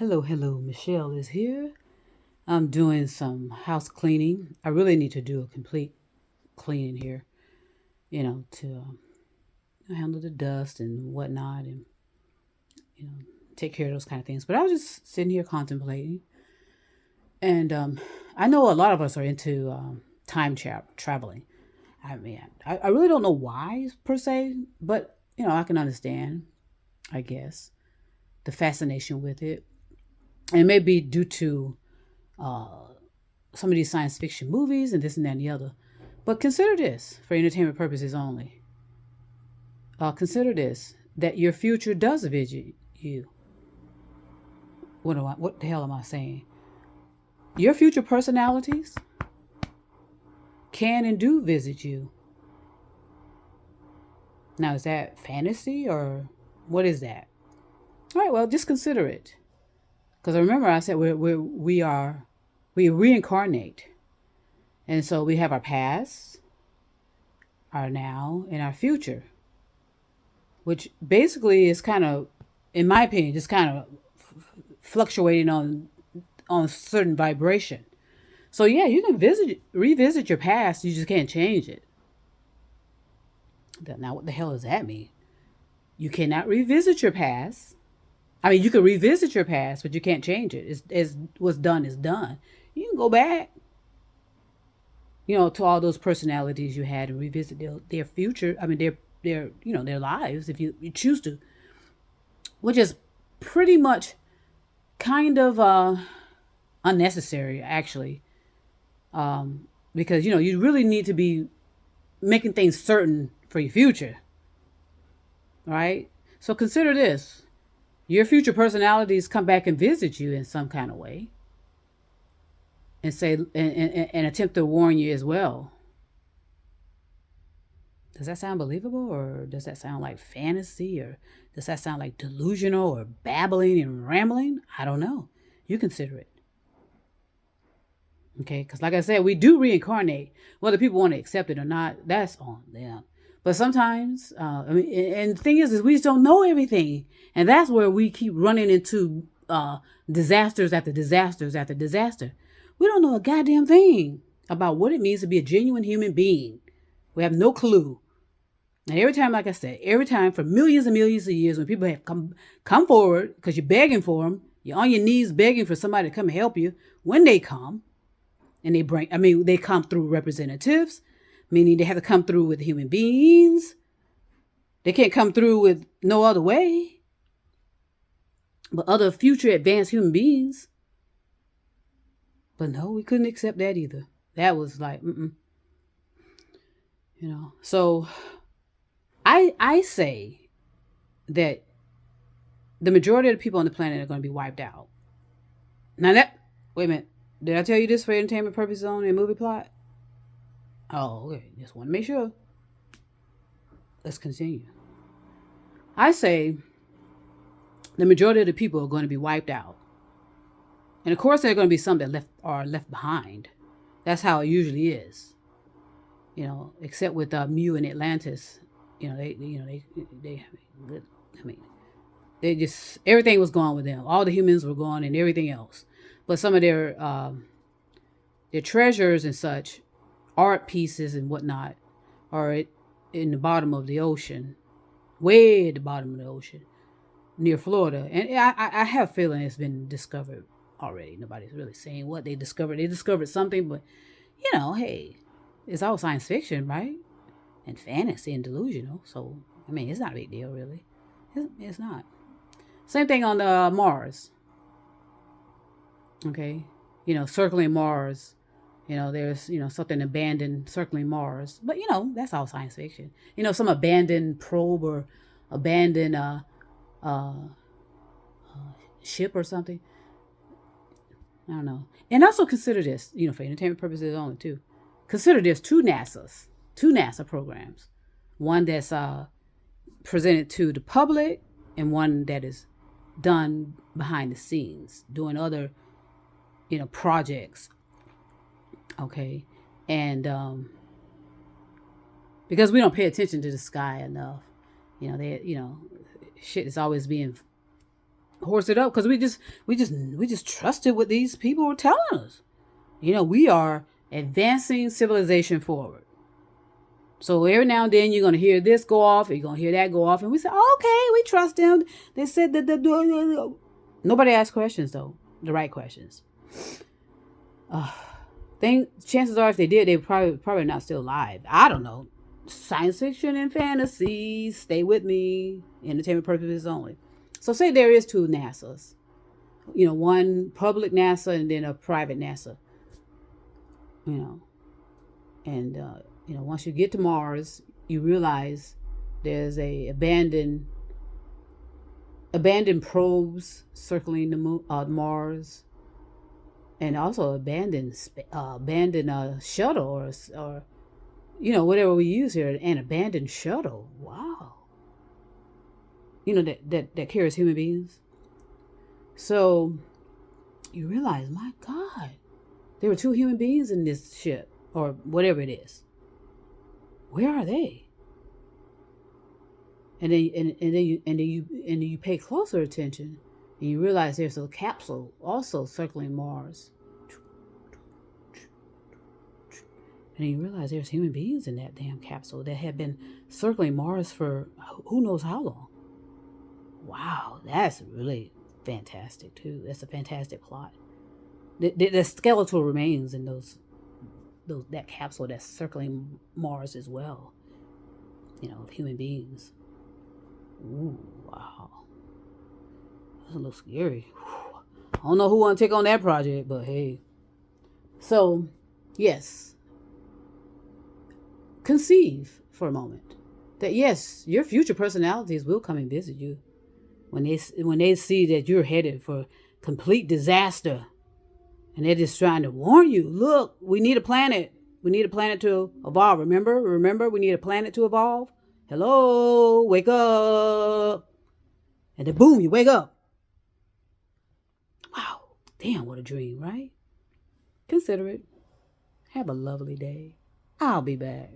Hello, Michelle is here. I'm doing some house cleaning. I really need to do a complete cleaning here, to handle the dust and whatnot and, you know, take care of those kind of things. But I was just sitting here contemplating. And I know a lot of us are into traveling. I mean, I really don't know why per se, but, I can understand, I guess, the fascination with it. And it may be due to uh, some of these science fiction movies and this and that and the other. But consider this for entertainment purposes only. Consider this that your future does visit you. What the hell am I saying? Your future personalities can and do visit you. Now, is that fantasy or what is that? All right, well, just consider it. Because remember, I said we reincarnate. And so we have our past, our now, and our future, which basically is kind of, in my opinion, just kind of fluctuating on a certain vibration. So yeah, you can revisit your past. You just can't change it. Now, what the hell does that mean? You cannot revisit your past. I mean, you can revisit your past, but you can't change it. It's what's done is done. You can go back, to all those personalities you had and revisit their future. I mean, their lives if you choose to, which is pretty much kind of unnecessary actually, because you really need to be making things certain for your future, right? So consider this: your future personalities come back and visit you in some kind of way, and say and attempt to warn you as well. Does that sound believable, or does that sound like fantasy, or does that sound like delusional or babbling and rambling? I don't know. You consider it. Okay, because like I said, we do reincarnate. Whether people want to accept it or not, that's on them. But sometimes, and the thing is we just don't know everything, and that's where we keep running into disasters after disasters after disaster. We don't know a goddamn thing about what it means to be a genuine human being. We have no clue. And every time, like I said, every time for millions and millions of years, when people have come forward because you're begging for them, you're on your knees begging for somebody to come and help you. When they come, and they come through representatives, meaning they have to come through with human beings. They can't come through with no other way but other future advanced human beings. But no, we couldn't accept that either. That was like, So I say that the majority of the people on the planet are going to be wiped out. Wait a minute. Did I tell you this for entertainment purposes only, a movie plot? Oh, okay. Just want to make sure. Let's continue. I say the majority of the people are going to be wiped out. And of course, there are going to be some that are left behind. That's how it usually is. Except with Mew and Atlantis, they just, everything was gone with them. All the humans were gone and everything else. But some of their treasures and such, art pieces and whatnot, are in the bottom of the ocean, way at the bottom of the ocean, near Florida. And I have a feeling it's been discovered already. Nobody's really saying what they discovered. They discovered something, but hey, it's all science fiction, right? And fantasy and delusional. So I mean, it's not a big deal, really. It's not. Same thing on Mars. Okay, circling Mars. There's something abandoned circling Mars, but that's all science fiction. Some abandoned probe or abandoned uh, ship or something. I don't know. And also consider this, for entertainment purposes only too. Consider there's two NASA programs, one that's presented to the public, and one that is done behind the scenes, doing other, projects. Okay, and because we don't pay attention to the sky enough, shit is always being horse it up because we just trusted what these people were telling us. We are advancing civilization forward. So every now and then you're going to hear this go off, you're going to hear that go off, and we say, oh, okay, we trust them. They said that. Nobody asked questions, though, the right questions. Chances are, if they did, they probably not still alive. I don't know. Science fiction and fantasy, stay with me. Entertainment purposes only. So say there is two NASAs. One public NASA and then a private NASA. And once you get to Mars, you realize there's a abandoned probes circling the moon, Mars, and also abandoned shuttle or whatever we use here, an abandoned shuttle. Wow. That carries human beings. So you realize, my God, there were two human beings in this ship or whatever it is. Where are they? And then you pay closer attention, and you realize there's a capsule also circling Mars. And you realize there's human beings in that damn capsule that have been circling Mars for who knows how long. Wow, that's really fantastic too. That's a fantastic plot. The skeletal remains in that capsule that's circling Mars as well. Of human beings. Ooh, wow. That's a little scary. I don't know who want to take on that project, but hey. So, yes. Conceive for a moment that yes, your future personalities will come and visit you when they see that you're headed for complete disaster. And they're just trying to warn you. Look, we need a planet. We need a planet to evolve. Remember, we need a planet to evolve. Hello, wake up. And then boom, you wake up. Wow, damn, what a dream, right? Consider it. Have a lovely day. I'll be back.